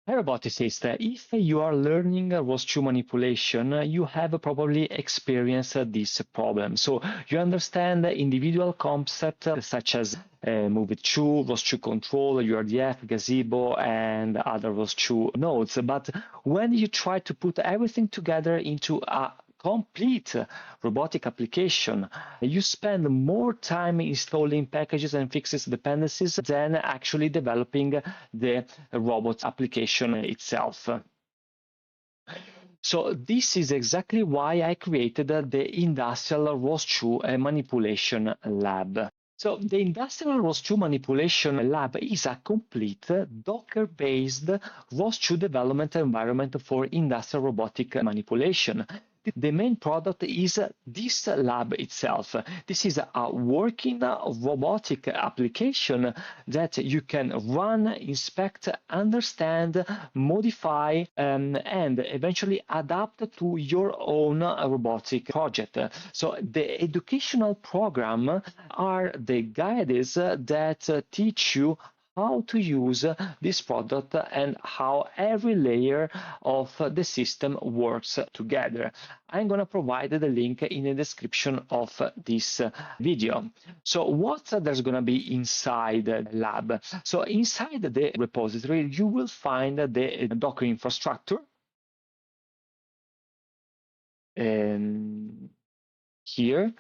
Hi, roboticist. If you are learning ROS2 manipulation, you have probably experienced this problem. So you understand individual concepts such as MoveIt2, ROS2 control, UR5, Gazebo, and other ROS2 nodes. But when you try to put everything together into a complete robotic application, you spend more time installing packages and fixes dependencies than actually developing the robot application itself. So this is exactly why I created the Industrial ROS2 Manipulation Lab. So the Industrial ROS2 Manipulation Lab is a complete Docker-based ROS2 development environment for industrial robotic manipulation. The main product is this lab itself. This is a working robotic application that you can run, inspect, understand, modify, and eventually adapt to your own robotic project. So the educational program are the guides that teach you how to use this product and how every layer of the system works together. I'm going to provide the link in the description of this video. So what there's going to be inside the lab? So inside the repository, you will find the Docker infrastructure. And here,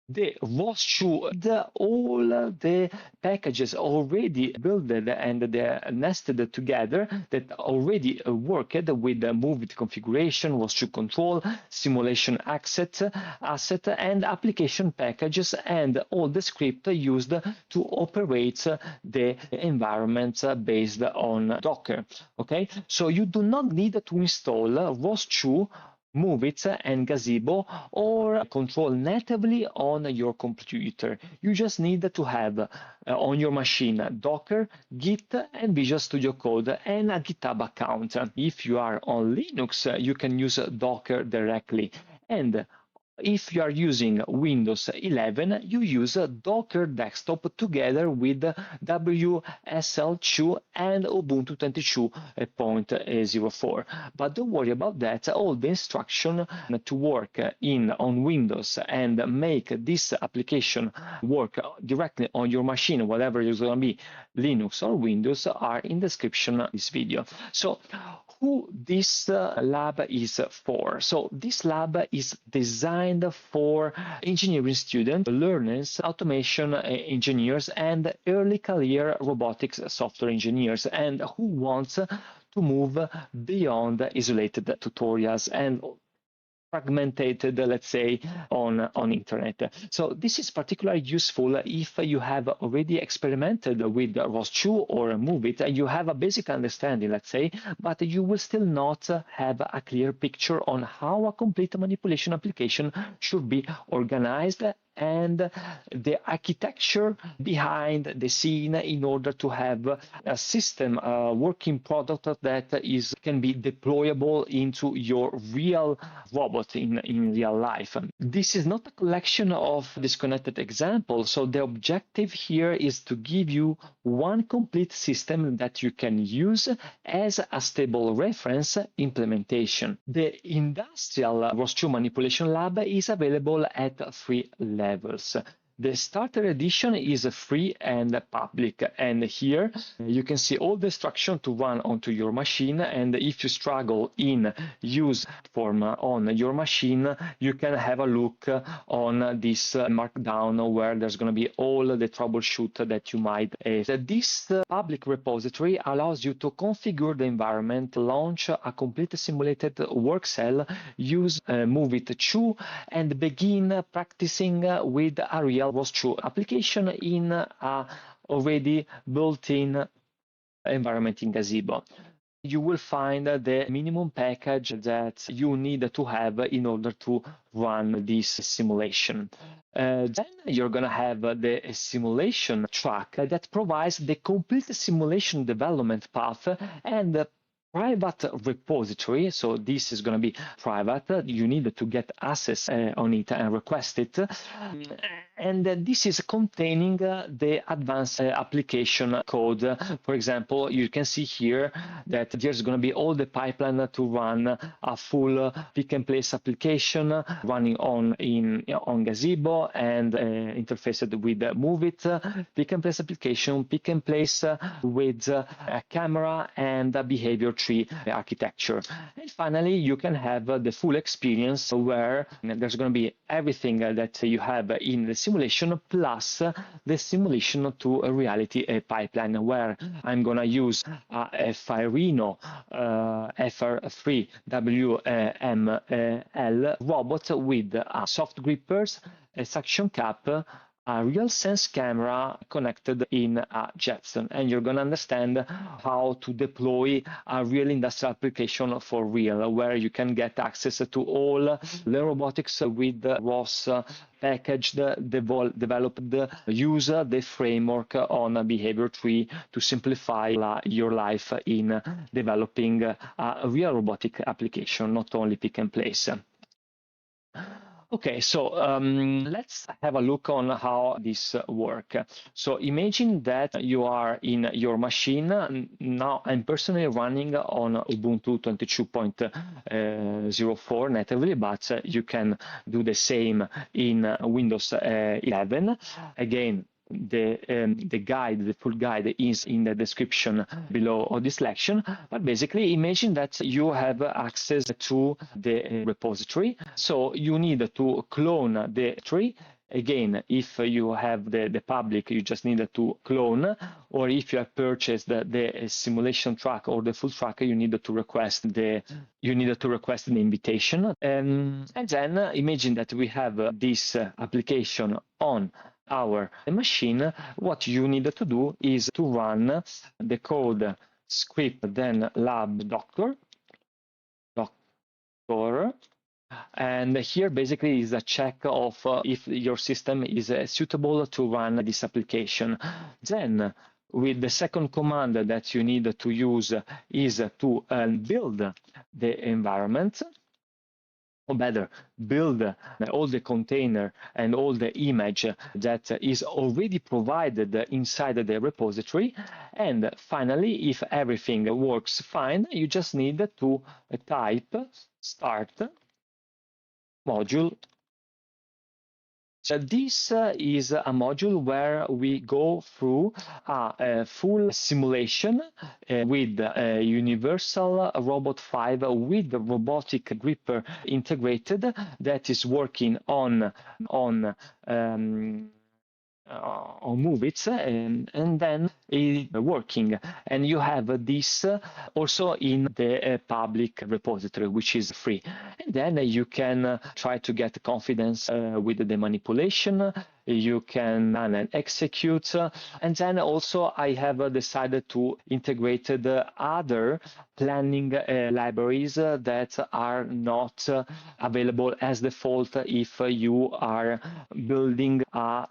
the ROS2, all the packages already built and they're nested together that already worked with the MoveIt configuration, ROS2 control, simulation asset, and application packages, and all the script used to operate the environment based on Docker. Okay, so you do not need to install ROS2, MoveIt and Gazebo or control natively on your computer. You just need to have on your machine Docker, Git, and Visual Studio Code and a GitHub account. If you are on Linux, you can use Docker directly. And if you are using Windows 11, you use Docker Desktop together with WSL2 and Ubuntu 22.04. But don't worry about that. All the instruction to work on Windows and make this application work directly on your machine, whatever it's going to be, Linux or Windows, are in the description of this video. So who this lab is for? So this lab is designed for engineering students, learners, automation engineers, and early career robotics software engineers, and who wants to move beyond isolated tutorials and fragmented, let's say, on internet. So this is particularly useful if you have already experimented with ROS2 or MoveIt, and you have a basic understanding, let's say, but you will still not have a clear picture on how a complete manipulation application should be organized and the architecture behind the scene in order to have a system, a working product that can be deployable into your real robot in real life. This is not a collection of disconnected examples, so the objective here is to give you one complete system that you can use as a stable reference implementation. The Industrial ROS2 Manipulation Lab is available at 3 levels. The starter edition is free and public, and here you can see all the instructions to run onto your machine, and if you struggle in use form on your machine, you can have a look on this markdown where there's going to be all the troubleshoot that you might have. This public repository allows you to configure the environment, launch a complete simulated workcell, use MoveIt2, and begin practicing with a real ROS2 application in a already built-in environment in Gazebo. You will find the minimum package that you need to have in order to run this simulation. Then you're going to have the simulation track that provides the complete simulation development path and the private repository. So this is going to be private. You need to get access on it and request it. and this is containing the advanced application code. For example, you can see here that there's going to be all the pipeline to run a full pick and place application running on Gazebo and interfaced with MoveIt, pick and place application, pick and place with a camera and a behavior tree architecture. And finally, you can have the full experience where there's going to be everything that you have in the simulation plus the simulation to a reality pipeline, where I'm going to use a Firino FR3WML robot with soft grippers, a suction cap, a real sense camera connected in a Jetson, and you're going to understand how to deploy a real industrial application for real, where you can get access to all the robotics with ROS packaged, developed, use the framework on a behavior tree to simplify your life in developing a real robotic application, not only pick and place. Okay, so let's have a look on how this works. So imagine that you are in your machine. Now I'm personally running on Ubuntu 22.04 natively, but you can do the same in Windows 11. Again, the full guide is in the description below of this lecture. But basically, imagine that you have access to the repository, so you need to clone the tree. Again, if you have the public, you just need to clone, or if you have purchased the simulation track or the full track, you need to request the invitation. And then imagine that we have this application on our machine. What you need to do is to run the code script, then lab docker, and here basically is a check of if your system is suitable to run this application. Then with the second command that you need to use is to build the environment, or better, build all the container and all the image that is already provided inside the repository. And finally, if everything works fine, you just need to type start module. So this is a module where we go through a full simulation with a universal robot 5 with the robotic gripper integrated that is working on MoveIt, and then working. And you have this also in the public repository, which is free. And then you can try to get confidence with the manipulation. You can run and execute. And then also I have decided to integrate the other planning libraries that are not available as default if you are building a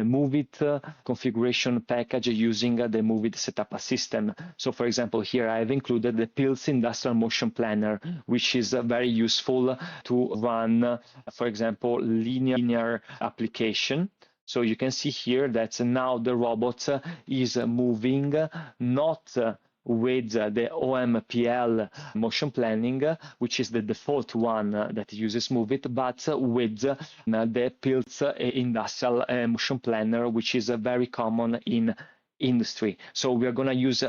MoveIt configuration package using the MoveIt setup system. So for example, here I have included the PILS Industrial Motion Planner, which is very useful to run, for example, linear application. So you can see here that now the robot is moving not with the OMPL motion planning, which is the default one that uses MoveIt, but with the PILS Industrial Motion Planner, which is very common in industry. So we are going to use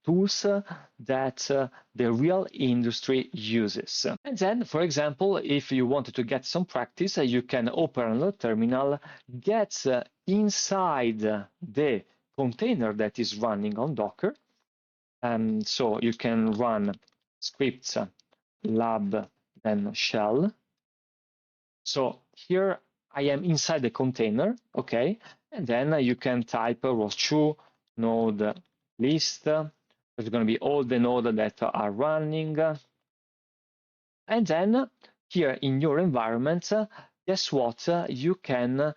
tools that the real industry uses. And then, for example, if you wanted to get some practice, you can open another terminal, get inside the container that is running on Docker. And so you can run scripts lab then shell. So here I am inside the container, okay? And then you can type ROS2 node list. There's going to be all the nodes that are running. And then here in your environment, guess what? You can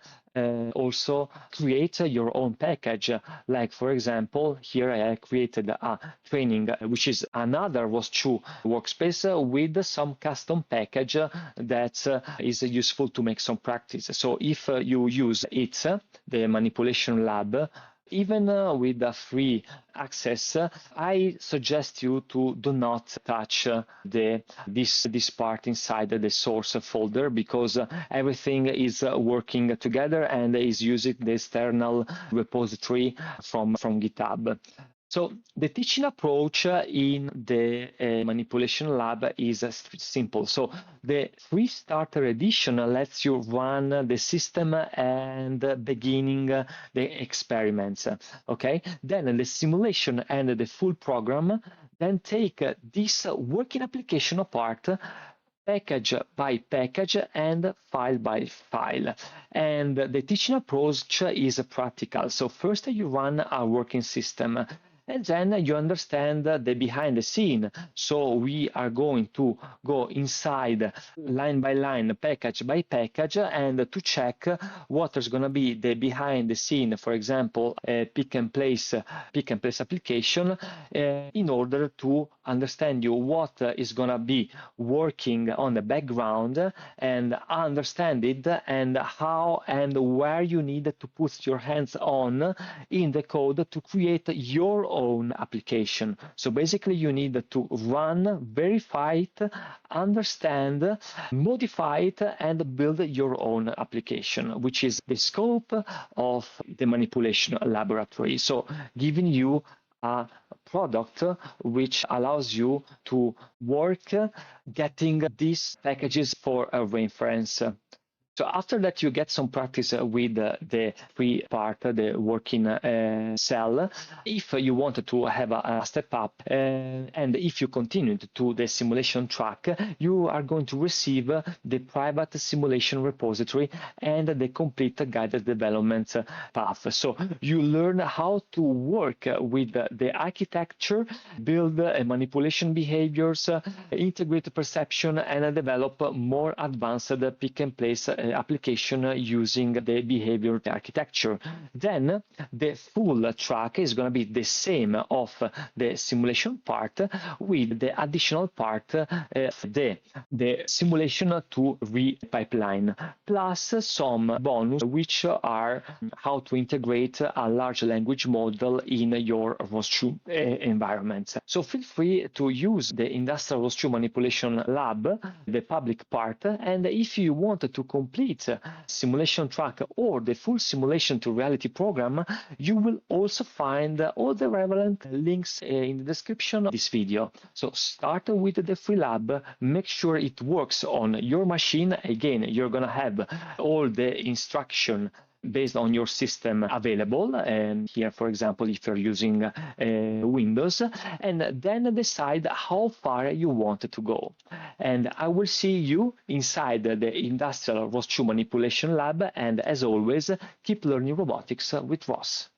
also create your own package. Like for example, here I created a training, which is another ROS2 workspace with some custom package that is useful to make some practice. So if you use it, the manipulation lab, even with the free access, I suggest you to do not touch this part inside the source folder, because everything is working together and is using the external repository from GitHub. So the teaching approach in the manipulation lab is simple. So the free starter edition lets you run the system and beginning the experiments. Okay, then the simulation and the full program then take this working application apart, package by package and file by file. And the teaching approach is practical. So first you run a working system, and then you understand the behind the scene. So we are going to go inside line by line, package by package, and to check what is going to be the behind the scene, for example, a pick and place application, in order to understand you what is going to be working on the background and understand it, and how and where you need to put your hands on in the code to create your own application. So basically you need to run, verify it, understand, modify it, and build your own application, which is the scope of the manipulation laboratory. So giving you a product which allows you to work getting these packages for a reference. So after that, you get some practice with the free part, the working cell. If you wanted to have a step up, and if you continued to the simulation track, you are going to receive the private simulation repository and the complete guided development path. So you learn how to work with the architecture, build manipulation behaviors, integrate perception, and develop more advanced pick and place application using the behavior architecture. Then the full track is going to be the same of the simulation part, with the additional part, the simulation to re-pipeline, plus some bonus, which are how to integrate a large language model in your ROS2 environment. So feel free to use the industrial ROS2 manipulation lab, the public part, and if you want to complete simulation track or the full simulation to reality program, you will also find all the relevant links in the description of this video. So start with the free lab, make sure it works on your machine. Again, you're gonna have all the instruction based on your system available, and here, for example, if you're using Windows, and then decide how far you want to go. And I will see you inside the industrial ROS2 manipulation lab, and as always, keep learning robotics with ROS.